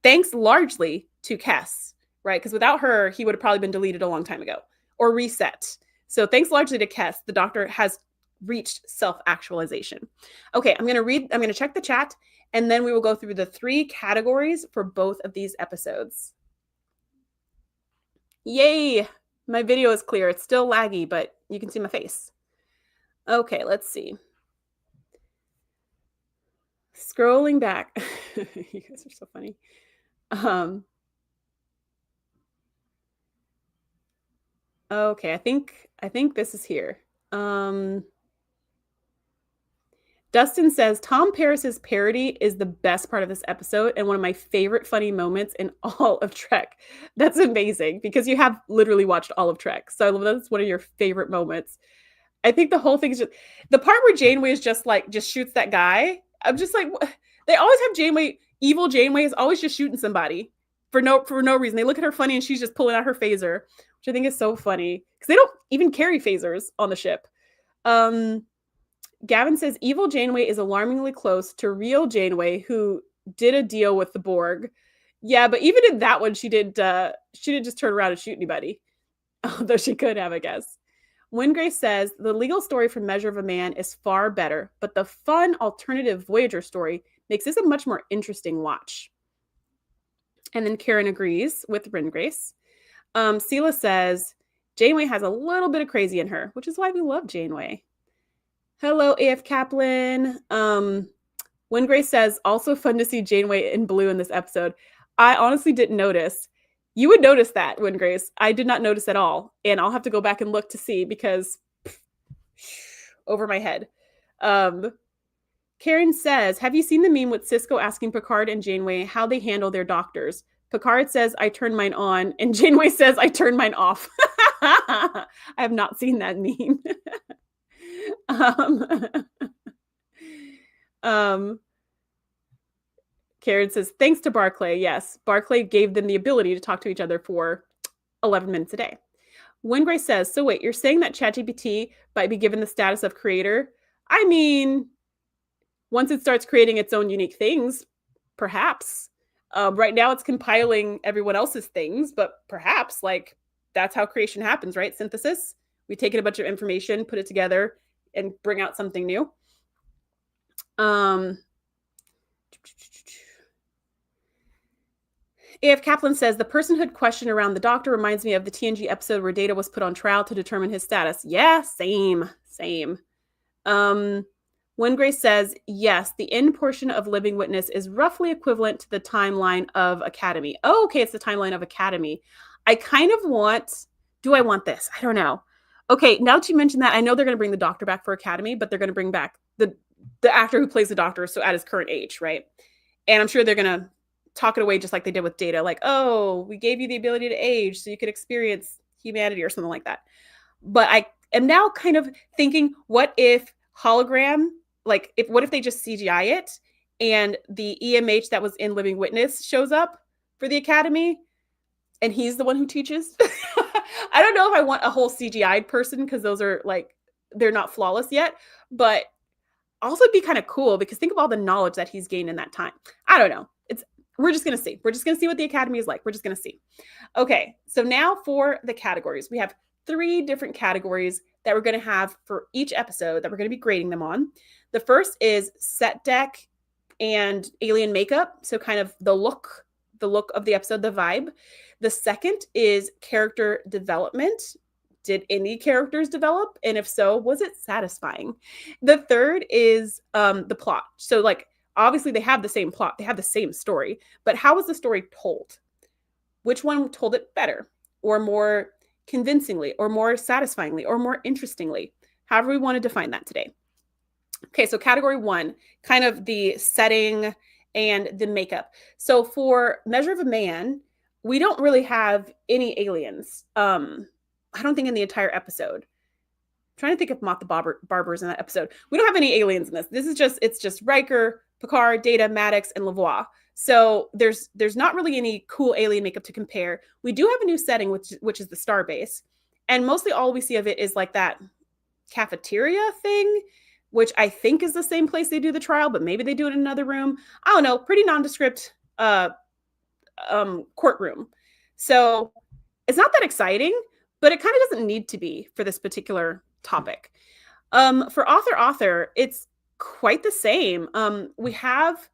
Thanks largely to Kes, right? Because without her, he would have probably been deleted a long time ago or reset. So thanks largely to Kes, the doctor has reached self-actualization. Okay, I'm going to check the chat, and then we will go through the 3 categories for both of these episodes. Yay! My video is clear. It's still laggy, but you can see my face. Okay, let's see. Scrolling back. You guys are so funny. Okay, I think this is here. Dustin says Tom Paris's parody is the best part of this episode and one of my favorite funny moments in all of Trek. That's amazing because you have literally watched all of Trek. So that's one of your favorite moments. I think the whole thing is just the part where Janeway is just shoots that guy. I'm just like, they always have Janeway, evil Janeway is always just shooting somebody for no reason. They look at her funny and she's just pulling out her phaser, which I think is so funny because they don't even carry phasers on the ship. Gavin says evil Janeway is alarmingly close to real Janeway, who did a deal with the Borg. Yeah, but even in that one, she didn't just turn around and shoot anybody, although she could have, I guess. Wingrace says the legal story from Measure of a Man is far better, but the fun alternative Voyager story makes this a much more interesting watch. And then Karen agrees with Wingrace. Sela says Janeway has a little bit of crazy in her, which is why we love Janeway. Hello, AF Kaplan. Wingrace says, also fun to see Janeway in blue in this episode. I honestly didn't notice. You would notice that, Wingrace. I did not notice at all. And I'll have to go back and look to see because over my head. Karen says, have you seen the meme with Sisko asking Picard and Janeway how they handle their doctors? Picard says, I turn mine on. And Janeway says, I turn mine off. I have not seen that meme. Karen says, thanks to Barclay. Yes, Barclay gave them the ability to talk to each other for 11 minutes a day. Wingrace says, so wait, you're saying that ChatGPT might be given the status of creator? I mean, once it starts creating its own unique things, perhaps. Right now it's compiling everyone else's things, but perhaps that's how creation happens, right? Synthesis. We take in a bunch of information, put it together, and bring out something new. A.F. Kaplan says, the personhood question around the doctor reminds me of the TNG episode where Data was put on trial to determine his status. Yeah, same. Wingrace says, yes, the end portion of Living Witness is roughly equivalent to the timeline of Academy. Oh, okay, it's the timeline of Academy. I kind of want, do I want this? I don't know. Okay, now that you mention that, I know they're going to bring the doctor back for Academy, but they're going to bring back the actor who plays the doctor, so at his current age, right? And I'm sure they're going to talk it away just like they did with Data, like, oh, we gave you the ability to age so you could experience humanity or something like that. But I am now kind of thinking, what if hologram, what if they just CGI it and the EMH that was in Living Witness shows up for the Academy and he's the one who teaches? I don't know if I want a whole CGI person because those are they're not flawless yet, but also it'd be kind of cool because think of all the knowledge that he's gained in that time. I don't know. We're just going to see. We're just going to see what the Academy is like. We're just going to see. Okay, so now for the categories. We have 3 different categories that we're going to have for each episode that we're going to be grading them on. The first is set deck and alien makeup, so kind of the look of the episode, the vibe. The second is character development. Did any characters develop? And if so, was it satisfying? The third is the plot. So obviously they have the same plot, they have the same story, but how was the story told? Which one told it better or more convincingly or more satisfyingly or more interestingly? However we want to define that today. Okay, so category 1, kind of the setting and the makeup. So for Measure of a Man, we don't really have any aliens. I don't think in the entire episode. I'm trying to think if Mott the Barber's in that episode. We don't have any aliens in this. It's just Riker, Picard, Data, Maddox, and Lavoie. So there's not really any cool alien makeup to compare. We do have a new setting, which is the Starbase. And mostly all we see of it is that cafeteria thing, which I think is the same place they do the trial, but maybe they do it in another room. I don't know, pretty nondescript courtroom. So it's not that exciting, but it kind of doesn't need to be for this particular topic. For author, it's quite the same. We have,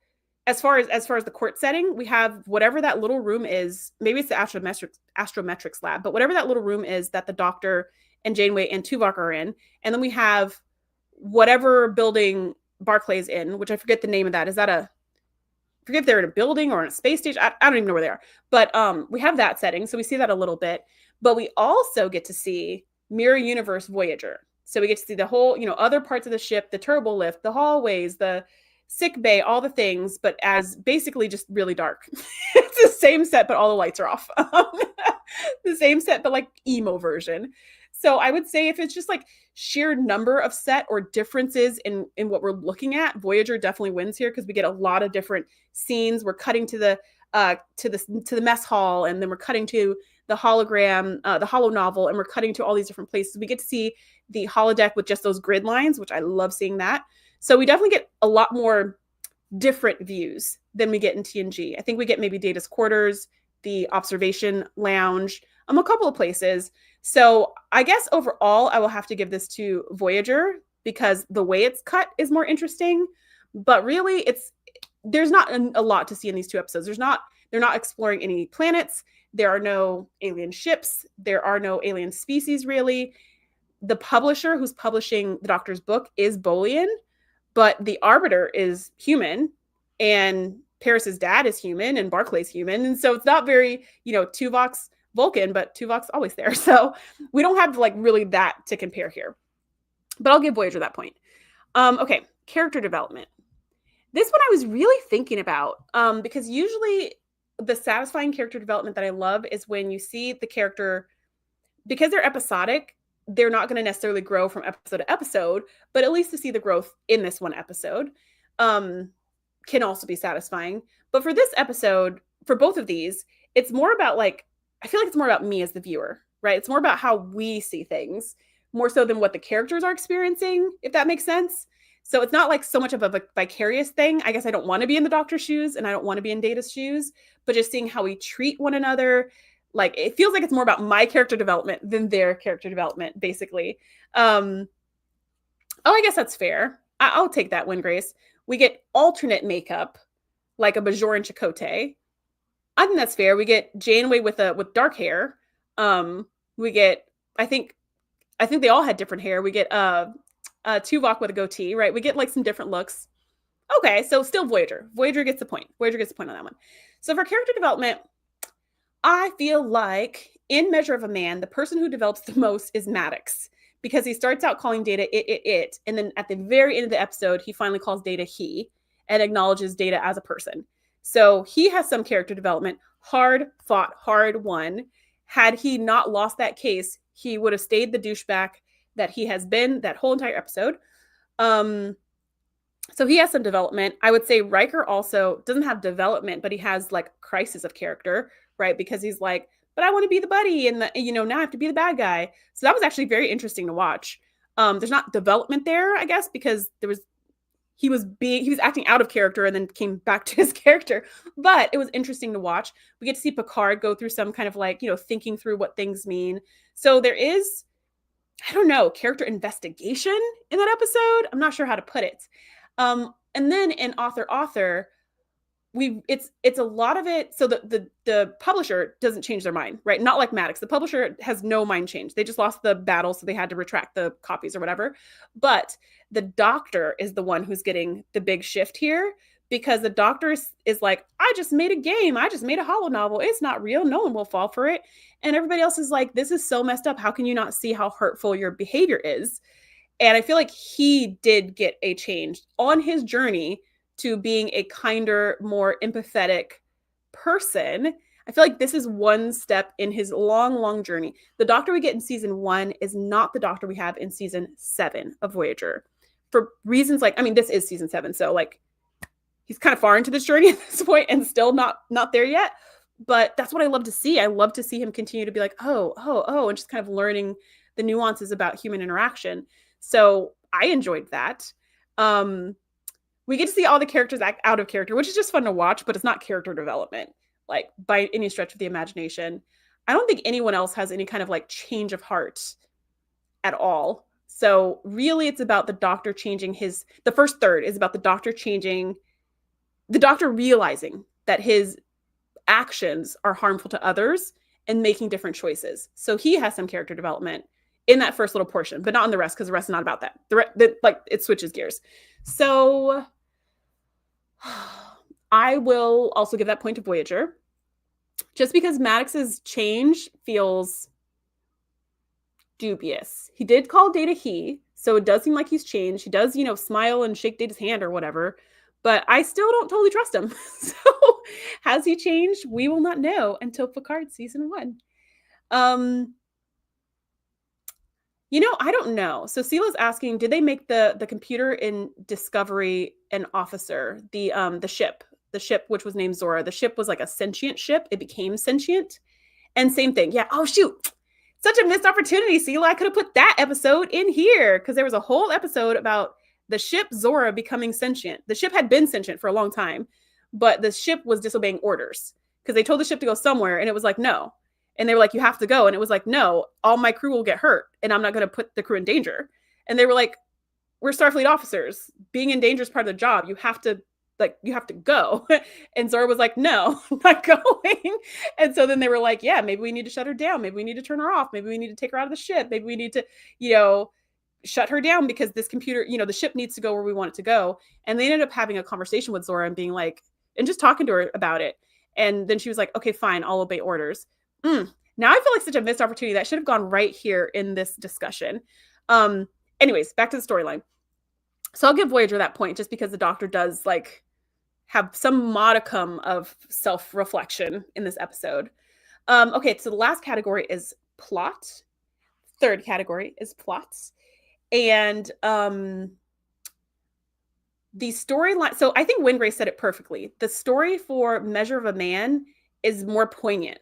as far as the court setting, we have whatever that little room is. Maybe it's the astrometrics lab, but whatever that little room is that the Doctor and Janeway and Tuvok are in, and then we have whatever building Barclay's in, which I forget the name of that. Is that forget if they're in a building or in a space station. I don't even know where they are. But we have that setting. So we see that a little bit. But we also get to see Mirror Universe Voyager. So we get to see the whole, other parts of the ship, the turbo lift, the hallways, the sick bay, all the things, but as basically just really dark. It's the same set, but all the lights are off. The same set, but like emo version. So I would say if it's just like sheer number of set or differences in what we're looking at, Voyager definitely wins here because we get a lot of different scenes. We're cutting to the mess hall, and then we're cutting to the hologram, the holo novel, and we're cutting to all these different places. We get to see the holodeck with just those grid lines, which I love seeing that. So we definitely get a lot more different views than we get in TNG. I think we get maybe Data's quarters, the observation lounge, a couple of places. So I guess overall, I will have to give this to Voyager because the way it's cut is more interesting. But really, there's not a lot to see in these two episodes. They're not exploring any planets. There are no alien ships. There are no alien species, really. The publisher who's publishing the Doctor's book is Bolian, but the Arbiter is human, and Paris's dad is human, and Barclay's human. And so it's not very, Tuvok's Vulcan, but Tuvok's always there. So we don't have like really that to compare here. But I'll give Voyager that point. Okay, character development. This one I was really thinking about because usually the satisfying character development that I love is when you see the character, because they're episodic, they're not going to necessarily grow from episode to episode, but at least to see the growth in this one episode can also be satisfying. But for this episode, for both of these, it's more about I feel like it's more about me as the viewer, right? It's more about how we see things more so than what the characters are experiencing, if that makes sense. So it's not like so much of a vicarious thing. I guess I don't want to be in the Doctor's shoes and I don't want to be in Data's shoes, but just seeing how we treat one another. Like, it feels like it's more about my character development than their character development, basically. I guess that's fair. I'll take that win, Grace. We get alternate makeup, like a Bajoran Chakotay. I think that's fair. We get Janeway with dark hair. We get, I think they all had different hair. We get Tuvok with a goatee, right? We get like some different looks. Okay, so still Voyager. Voyager gets the point. Voyager gets the point on that one. So for character development, I feel like in Measure of a Man, the person who develops the most is Maddox, because he starts out calling Data it, and then at the very end of the episode, he finally calls Data he and acknowledges Data as a person. So he has some character development, hard fought, hard won. Had he not lost that case, he would have stayed the douchebag that he has been that whole entire episode. So he has some development. I would say Riker also doesn't have development, but he has like crisis of character, right? Because he's like, but I want to be the buddy, and now I have to be the bad guy. So that was actually very interesting to watch. There's not development there, I guess, because he was acting out of character and then came back to his character. But it was interesting to watch. We get to see Picard go through some kind of thinking through what things mean. So there is, I don't know, character investigation in that episode. I'm not sure how to put it. And then in author, it's a lot of it. So the publisher doesn't change their mind, right? Not like Maddox. The publisher has no mind change. They just lost the battle, so they had to retract the copies or whatever. But the Doctor is the one who's getting the big shift here, because the Doctor is like, I just made a game. I just made a holo novel. It's not real. No one will fall for it. And everybody else is like, this is so messed up. How can you not see how hurtful your behavior is? And I feel like he did get a change on his journey to being a kinder, more empathetic person. I feel like this is one step in his long, long journey. The Doctor we get in season 1 is not the Doctor we have in season 7 of Voyager. For reasons this is season 7, so he's kind of far into this journey at this point and still not there yet. But that's what I love to see. I love to see him continue to be like, oh, and just kind of learning the nuances about human interaction. So I enjoyed that. We get to see all the characters act out of character, which is just fun to watch, but it's not character development, by any stretch of the imagination. I don't think anyone else has any kind of change of heart at all. So really it's about the Doctor changing the first third is about the Doctor realizing that his actions are harmful to others and making different choices. So he has some character development in that first little portion, but not in the rest, because the rest is not about that. It switches gears. So I will also give that point to Voyager, just because Maddox's change feels dubious. He did call Data he, so it does seem like he's changed. He does, smile and shake Data's hand or whatever, but I still don't totally trust him. So has he changed? We will not know until Picard season 1. I don't know. So Sila's asking, did they make the computer in Discovery an officer? The ship which was named Zora. The ship was like a sentient ship. It became sentient. And same thing. Yeah. Oh shoot. Such a missed opportunity, Sila. I could have put that episode in here because there was a whole episode about the ship Zora becoming sentient. The ship had been sentient for a long time, but the ship was disobeying orders because they told the ship to go somewhere and it was like, no. And they were like, you have to go. And it was like, no, all my crew will get hurt and I'm not going to put the crew in danger. And they were like, we're Starfleet officers. Being in danger is part of the job. You have to go. And Zora was like, no, I'm not going. And so then they were like, yeah, maybe we need to shut her down. Maybe we need to turn her off. Maybe we need to take her out of the ship. Maybe we need to, shut her down because this computer, the ship needs to go where we want it to go. And they ended up having a conversation with Zora and being like, and just talking to her about it. And then she was like, okay, fine, I'll obey orders. Now I feel like such a missed opportunity that should have gone right here in this discussion. Anyways, back to the storyline. So I'll give Voyager that point just because the Doctor does have some modicum of self-reflection in this episode. Okay, so the last category is plot. Third category is plots. And the storyline, so I think Wingrave said it perfectly. The story for Measure of a Man is more poignant.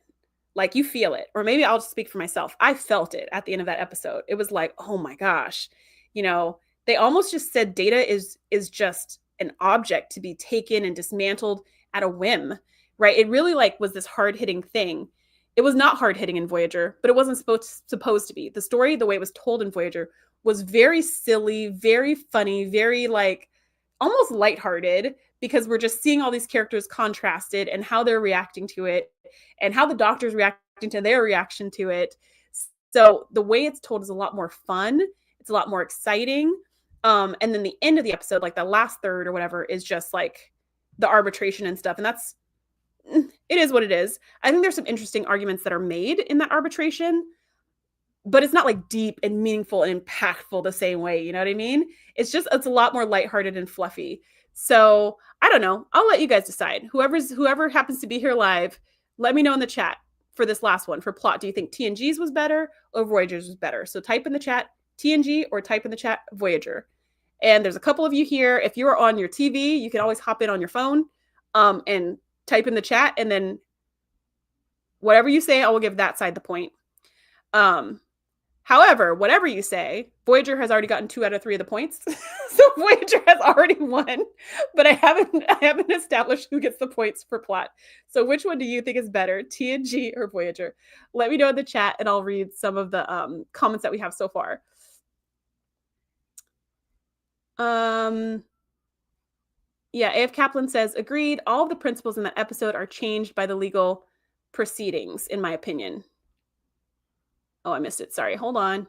Like you feel it, or maybe I'll just speak for myself. I felt it at the end of that episode. It was like, oh my gosh, they almost just said Data is just an object to be taken and dismantled at a whim, right? It really was this hard-hitting thing. It was not hard-hitting in Voyager, but it wasn't supposed to be. The story, the way it was told in Voyager, was very silly, very funny, very almost lighthearted, because we're just seeing all these characters contrasted and how they're reacting to it and how the Doctor's reacting to their reaction to it. So the way it's told is a lot more fun. It's a lot more exciting. And then the end of the episode, the last third or whatever, is just the arbitration and stuff. And it is what it is. I think there's some interesting arguments that are made in that arbitration, but it's not deep and meaningful and impactful the same way. You know what I mean? It's a lot more lighthearted and fluffy. So I don't know. I'll let you guys decide. Whoever happens to be here live, let me know in the chat for this last one for plot. Do you think TNG's was better or Voyager's was better? So type in the chat TNG or type in the chat Voyager. And there's a couple of you here. If you're on your TV, you can always hop in on your phone and type in the chat. And then whatever you say, I will give that side the point. However, whatever you say, Voyager has already gotten 2 out of 3 of the points. So Voyager has already won, but I haven't established who gets the points for plot. So which one do you think is better, TNG or Voyager? Let me know in the chat and I'll read some of the comments that we have so far. Yeah, A.F. Kaplan says, agreed. All of the principles in that episode are changed by the legal proceedings, in my opinion. Oh, I missed it. Sorry. Hold on.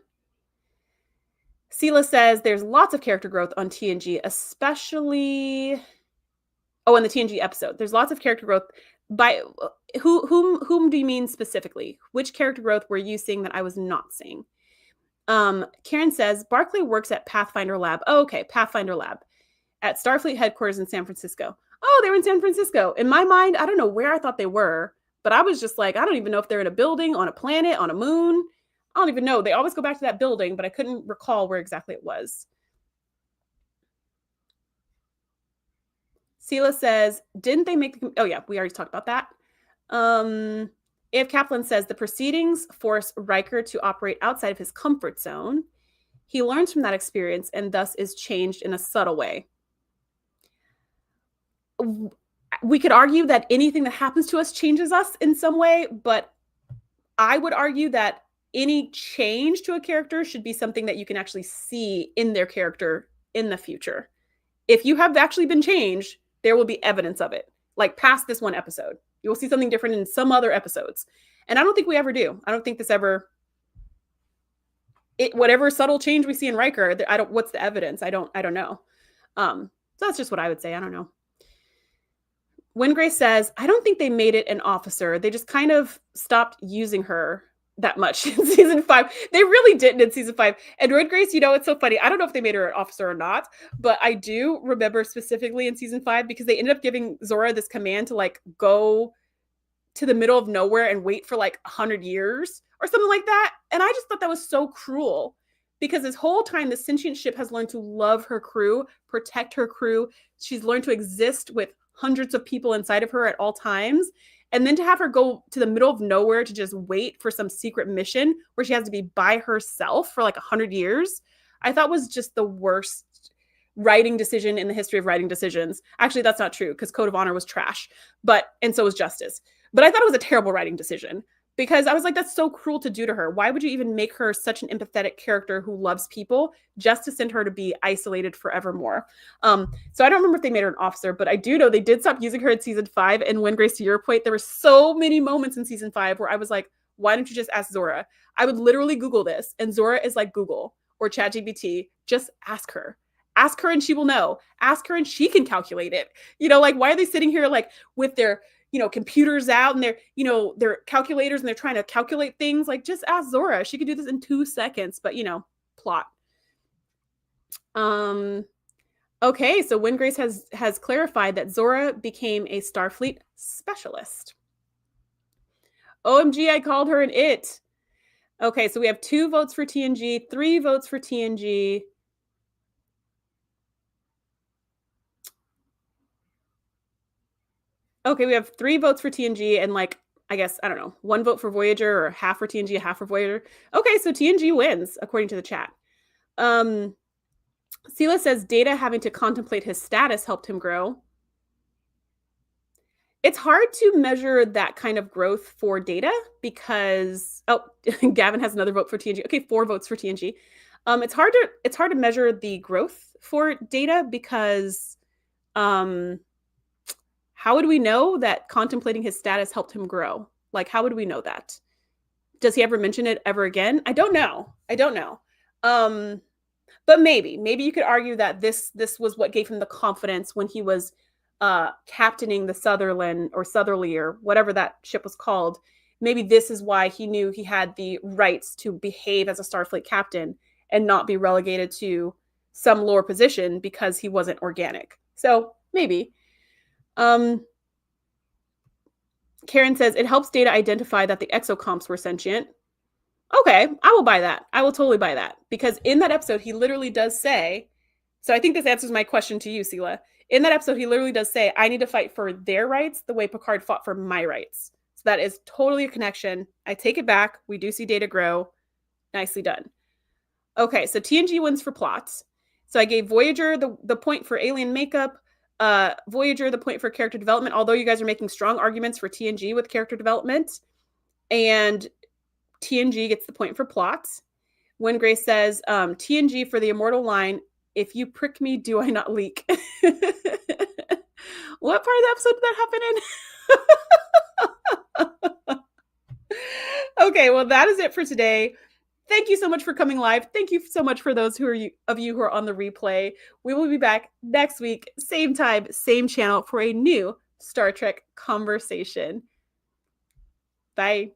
Sela says there's lots of character growth on TNG, especially... Oh, in the TNG episode. There's lots of character growth. By whom do you mean specifically? Which character growth were you seeing that I was not seeing? Karen says, Barclay works at Pathfinder Lab. Oh, okay. Pathfinder Lab at Starfleet headquarters in San Francisco. Oh, they were in San Francisco. In my mind, I don't know where I thought they were, but I was just like, I don't even know if they're in a building, on a planet, on a moon. I don't even know. They always go back to that building, but I couldn't recall where exactly it was. Sela says, didn't they make... Oh, yeah, we already talked about that. A.F. Kaplan says, the proceedings force Riker to operate outside of his comfort zone. He learns from that experience and thus is changed in a subtle way. We could argue that anything that happens to us changes us in some way, but I would argue that any change to a character should be something that you can actually see in their character in the future. If you have actually been changed, there will be evidence of it. Past this one episode, you will see something different in some other episodes. And I don't think we ever do. I don't think this ever... whatever subtle change we see in Riker, what's the evidence? I don't know. So that's just what I would say. I don't know. When Grace says, I don't think they made it an officer. They just kind of stopped using her that much in season 5. They really didn't in season 5. And Red Grace, it's so funny. I don't know if they made her an officer or not, but I do remember specifically in season 5 because they ended up giving Zora this command to like go to the middle of nowhere and wait for like 100 years or something like that. And I just thought that was so cruel because this whole time the sentient ship has learned to love her crew, protect her crew. She's learned to exist with hundreds of people inside of her at all times. And then to have her go to the middle of nowhere to just wait for some secret mission where she has to be by herself for like 100 years, I thought was just the worst writing decision in the history of writing decisions. Actually, that's not true because Code of Honor was trash, and so was Justice. But I thought it was a terrible writing decision because I was like, that's so cruel to do to her. Why would you even make her such an empathetic character who loves people just to send her to be isolated forevermore? So I don't remember if they made her an officer, but I do know they did stop using her in season 5. And when Grace, to your point, there were so many moments in season 5 where I was like, why don't you just ask Zora? I would literally Google this, and Zora is like Google or ChatGPT. Just ask her. Ask her and she will know. Ask her and she can calculate it. Like, why are they sitting here like with their computers out and their calculators and they're trying to calculate things? Like, just ask Zora. She could do this in 2 seconds, but plot. Okay, so When Grace has clarified that Zora became a Starfleet specialist. OMG, I called her an it. Okay, so we have 2 votes for TNG, 3 votes for TNG. Okay, we have 3 votes for TNG and I guess, I don't know, 1 vote for Voyager or half for TNG, half for Voyager. Okay, so TNG wins, according to the chat. Sela says Data having to contemplate his status helped him grow. It's hard to measure that kind of growth for Data because, Gavin has another vote for TNG. Okay, 4 votes for TNG. It's hard to measure the growth for Data because, how would we know that contemplating his status helped him grow? Like, how would we know that? Does he ever mention it ever again? I don't know. But maybe you could argue that this was what gave him the confidence when he was captaining the Sutherland or Southerly or whatever that ship was called. Maybe this is why he knew he had the rights to behave as a Starfleet captain and not be relegated to some lower position because he wasn't organic. So maybe. Karen says it helps Data identify that the exocomps were sentient. Okay, I will buy that. I will totally buy that because in that episode he literally does say, so I think this answers my question to you, Sela. In that episode he literally does say, I need to fight for their rights the way Picard fought for my rights. So that is totally a connection. I take it back. We do see Data grow. Nicely done. Okay, so TNG wins for plots. So I gave Voyager the point for alien makeup, Voyager the point for character development, although you guys are making strong arguments for TNG with character development, and TNG gets the point for plots. When Grace says TNG for the immortal line, if you prick me, do I not leak? What part of the episode did that happen in? Okay, well, that is it for today. Thank you so much for coming live. Thank you so much for those of you who are on the replay. We will be back next week, same time, same channel for a new Star Trek conversation. Bye.